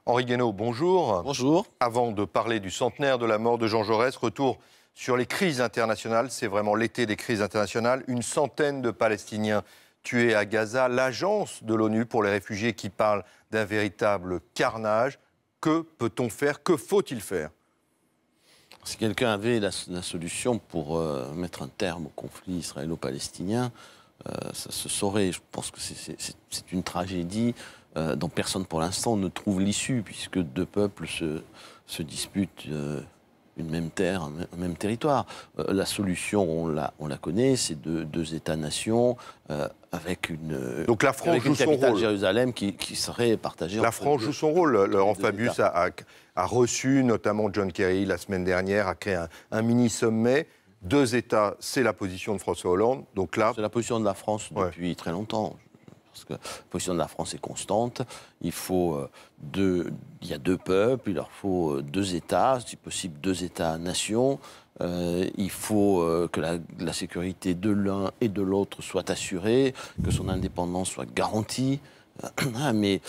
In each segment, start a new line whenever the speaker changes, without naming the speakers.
Henri Guénaud, bonjour.
Bonjour.
Avant de parler du centenaire de la mort de Jean Jaurès, retour sur les crises internationales. C'est vraiment l'été des crises internationales. Une centaine de Palestiniens tués à Gaza. L'agence de l'ONU pour les réfugiés qui parle d'un véritable carnage. Que peut-on faire? Que faut-il faire?
Si quelqu'un avait la solution pour mettre un terme au conflit israélo-palestinien, ça se saurait. Je pense que c'est une tragédie dont personne pour l'instant ne trouve l'issue, puisque deux peuples se disputent une même terre, un même territoire. La solution, on la connaît, c'est deux États-nations avec une,
donc la France joue son
capitale
rôle.
Jérusalem qui serait partagée.
La France joue son rôle. Laurent Fabius a reçu notamment John Kerry la semaine dernière, a créé un mini-sommet. Deux États, c'est la position de François Hollande. Donc là,
c'est la position de la France depuis très longtemps. Parce que la position de la France est constante. Il y a deux peuples, il leur faut deux États, si possible deux États-nations. Il faut que la sécurité de l'un et de l'autre soit assurée, que son indépendance soit garantie. Mais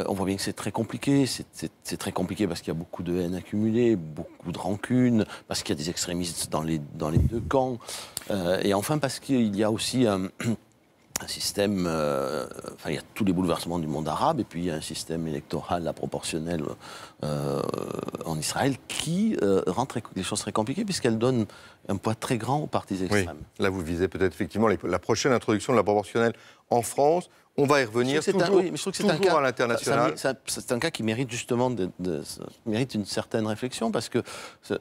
on voit bien que c'est très compliqué. C'est très compliqué parce qu'il y a beaucoup de haine accumulée, beaucoup de rancune, parce qu'il y a des extrémistes dans les deux camps. Et enfin parce qu'il y a aussi un système, il y a tous les bouleversements du monde arabe, et puis il y a un système électoral, proportionnel en Israël, qui rend les choses très compliquées, puisqu'elle donne un poids très grand aux partis extrêmes.
Oui. Là, vous visez peut-être effectivement la prochaine introduction de la proportionnelle en France. On va y revenir toujours à l'international.
C'est un cas qui mérite justement mérite une certaine réflexion, parce que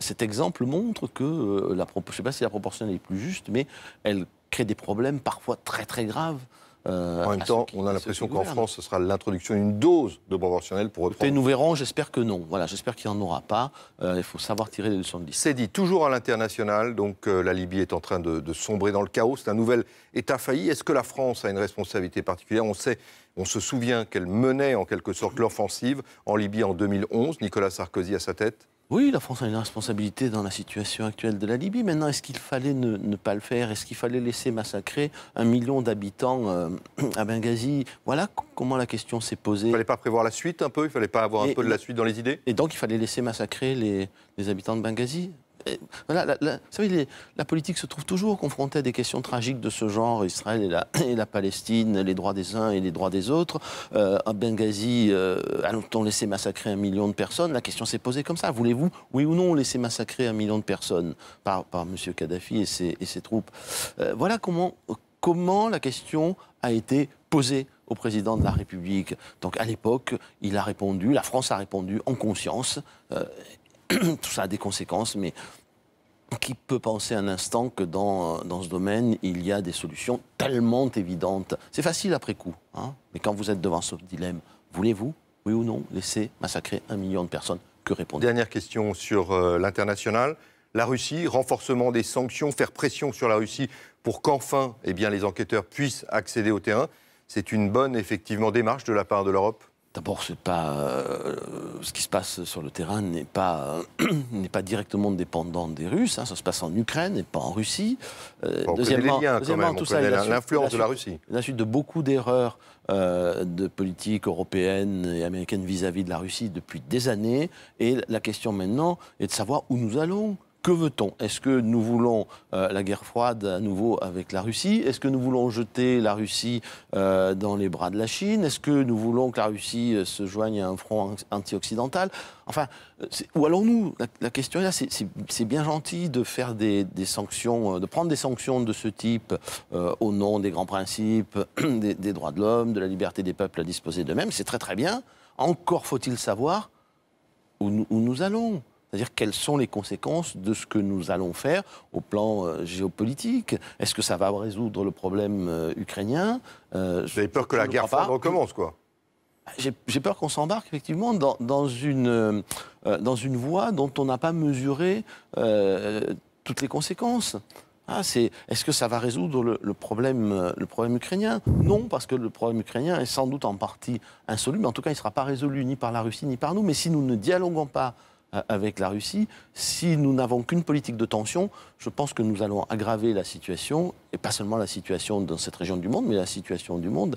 cet exemple montre que, je ne sais pas si la proportionnelle est plus juste, mais elle crée des problèmes parfois très très graves.
En même temps, on a l'impression qu'en France, ce sera l'introduction d'une dose de proportionnelle pour reprendre.
Nous verrons, j'espère que non. Voilà, j'espère qu'il n'y en aura pas. Il faut savoir tirer les leçons de l'histoire.
C'est dit, toujours à l'international, donc la Libye est en train de sombrer dans le chaos. C'est un nouvel État failli. Est-ce que la France a une responsabilité particulière? On se souvient qu'elle menait en quelque sorte l'offensive en Libye en 2011, Nicolas Sarkozy à sa tête.
Oui, la France a une responsabilité dans la situation actuelle de la Libye. Maintenant, est-ce qu'il fallait ne pas le faire? Est-ce qu'il fallait laisser massacrer 1 million d'habitants à Benghazi? Voilà comment la question s'est posée.
Il ne fallait pas prévoir la suite un peu? Il ne fallait pas avoir un peu de la suite dans les idées?
Et donc, il fallait laisser massacrer les habitants de Benghazi? Voilà, vous savez, la politique se trouve toujours confrontée à des questions tragiques de ce genre. Israël et la Palestine, les droits des uns et les droits des autres. À Benghazi, allons-on laisser massacrer 1 million de personnes? La question s'est posée comme ça. Voulez-vous, oui ou non, laisser massacrer 1 million de personnes par M. Kadhafi et ses troupes? Voilà comment la question a été posée au président de la République. Donc à l'époque, il a répondu, la France a répondu en conscience. Tout ça a des conséquences, mais qui peut penser un instant que dans ce domaine, il y a des solutions tellement évidentes? C'est facile après coup, hein, mais quand vous êtes devant ce dilemme, voulez-vous, oui ou non, laisser massacrer 1 million de personnes? Que répondre?
Dernière question sur l'international. La Russie, renforcement des sanctions, faire pression sur la Russie pour qu'enfin les enquêteurs puissent accéder au terrain. C'est une bonne, effectivement, démarche de la part de l'Europe?
D'abord, ce qui se passe sur le terrain n'est pas directement dépendant des Russes. Hein, ça se passe en Ukraine et pas en Russie.
Deuxièmement, tout ça, l'influence de la Russie.
La suite de beaucoup d'erreurs de politique européenne et américaine vis-à-vis de la Russie depuis des années. Et la question maintenant est de savoir où nous allons. Que veut-on? Est-ce que nous voulons la guerre froide à nouveau avec la Russie? Est-ce que nous voulons jeter la Russie dans les bras de la Chine? Est-ce que nous voulons que la Russie se joigne à un front anti-occidental? Enfin, où allons-nous? La question est là, c'est bien gentil de faire des sanctions, de prendre des sanctions de ce type au nom des grands principes, des droits de l'homme, de la liberté des peuples à disposer d'eux-mêmes. C'est très très bien. Encore faut-il savoir où nous allons. C'est-à-dire quelles sont les conséquences de ce que nous allons faire au plan géopolitique? Est-ce que ça va résoudre le problème ukrainien?
Vous avez peur que la guerre froide recommence, quoi?
J'ai peur qu'on s'embarque effectivement dans une voie dont on n'a pas mesuré toutes les conséquences. Est-ce que ça va résoudre le problème ukrainien? Non, parce que le problème ukrainien est sans doute en partie insoluble, mais en tout cas il ne sera pas résolu ni par la Russie ni par nous. Mais si nous ne dialoguons pas avec la Russie. Si nous n'avons qu'une politique de tension, je pense que nous allons aggraver la situation, et pas seulement la situation dans cette région du monde, mais la situation du monde,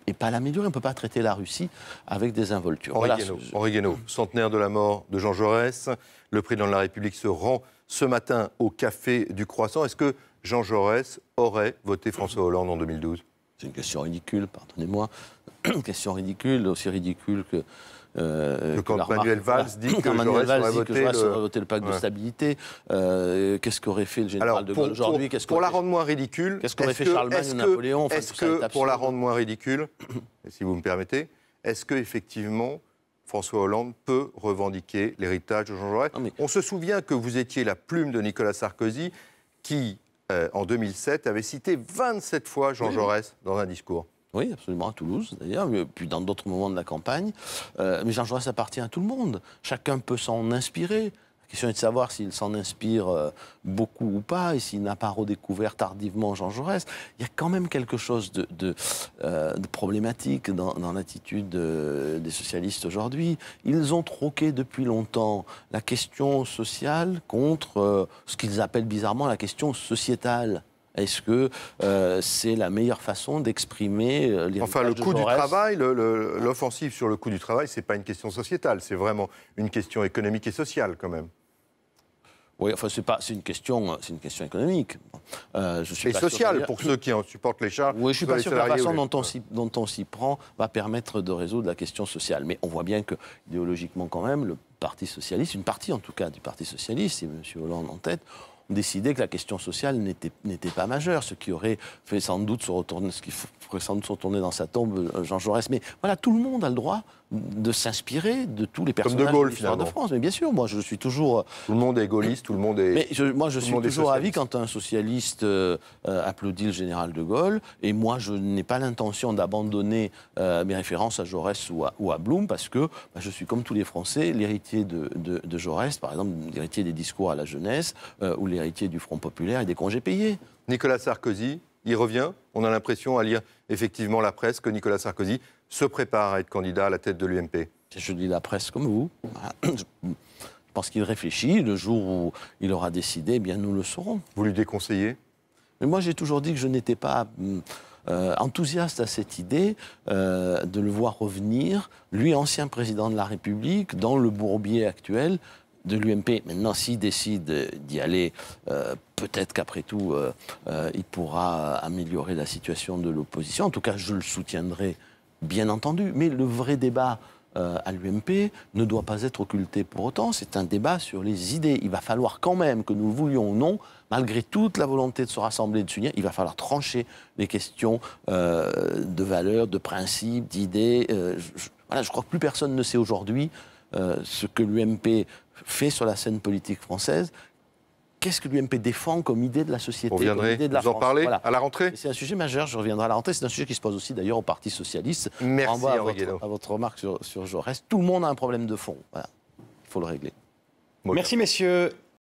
et pas l'améliorer. On ne peut pas traiter la Russie avec des involtures.
Henri Guénaud, centenaire de la mort de Jean Jaurès, le président de la République se rend ce matin au Café du Croissant. Est-ce que Jean Jaurès aurait voté François Hollande en 2012 ?
C'est une question ridicule, pardonnez-moi. Une question ridicule, aussi ridicule que...
quand Manuel Valls dit que Jaurès aurait voté
le pacte de stabilité, qu'est-ce qu'aurait fait le général de Gaulle aujourd'hui?
Pour la rendre moins ridicule,
qu'est-ce qu'aurait fait Charlemagne ou Napoléon?
Est-ce que, pour la rendre moins ridicule, si vous me permettez, est-ce qu'effectivement François Hollande peut revendiquer l'héritage de Jean Jaurès? On se souvient que vous étiez la plume de Nicolas Sarkozy qui, en 2007, avait cité 27 fois Jean Jaurès dans un discours.
Oui, absolument, à Toulouse, d'ailleurs, puis dans d'autres moments de la campagne. Mais Jean Jaurès appartient à tout le monde. Chacun peut s'en inspirer. La question est de savoir s'il s'en inspire beaucoup ou pas, et s'il n'a pas redécouvert tardivement Jean Jaurès. Il y a quand même quelque chose de problématique dans l'attitude des socialistes aujourd'hui. Ils ont troqué depuis longtemps la question sociale contre ce qu'ils appellent bizarrement la question sociétale. Est-ce que c'est la meilleure façon d'exprimer l'héritage de Jaurès ?
Enfin, le coût du travail, l'offensive sur le coût du travail, ce n'est pas une question sociétale, c'est vraiment une question économique et sociale quand même.
Oui, enfin, c'est une question économique.
Et sociale, pour ceux qui en supportent les charges.
Oui, je ne suis pas sûr que la façon dont on s'y prend va permettre de résoudre la question sociale. Mais on voit bien que, idéologiquement quand même, le Parti socialiste, une partie en tout cas du Parti socialiste, et M. Hollande en tête, ont décidé que la question sociale n'était pas majeure, ce qui aurait fait sans doute se retourner dans sa tombe Jean Jaurès. Mais voilà, tout le monde a le droit de s'inspirer de tous les personnages de l'histoire de France. Mais bien sûr, moi je suis toujours...
Tout le monde est gaulliste, tout le monde est...
Mais moi je suis toujours ravi quand un socialiste applaudit le général de Gaulle, et moi je n'ai pas l'intention d'abandonner mes références à Jaurès ou à Blum, parce que je suis comme tous les Français, l'héritier de Jaurès, par exemple, l'héritier des discours à la jeunesse, ou l'héritier du Front populaire et des congés payés.
Nicolas Sarkozy, il revient. On a l'impression, à lire effectivement la presse, que Nicolas Sarkozy se prépare à être candidat à la tête de l'UMP.
Je lis la presse comme vous. Je pense qu'il réfléchit. Le jour où il aura décidé, eh bien nous le saurons.
Vous lui déconseillez ?
Mais moi, j'ai toujours dit que je n'étais pas enthousiaste à cette idée de le voir revenir, lui, ancien président de la République, dans le bourbier actuel de l'UMP. Maintenant, s'il décide d'y aller, peut-être qu'après tout, il pourra améliorer la situation de l'opposition. En tout cas, je le soutiendrai, bien entendu. Mais le vrai débat à l'UMP ne doit pas être occulté pour autant. C'est un débat sur les idées. Il va falloir quand même, que nous le voulions ou non, malgré toute la volonté de se rassembler, de s'unir, il va falloir trancher les questions de valeurs, de principes, d'idées. Je crois que plus personne ne sait aujourd'hui ce que l'UMP fait sur la scène politique française. Qu'est-ce que l'UMP défend comme idée de la société, comme idée de la France ?
Vous en parlez à la rentrée ?
C'est un sujet majeur, je reviendrai à la rentrée. C'est un sujet qui se pose aussi d'ailleurs au Parti socialiste.
Merci Henri Guénaud.
À votre remarque sur Jaurès, tout le monde a un problème de fond. Voilà. Il faut le régler.
Merci messieurs.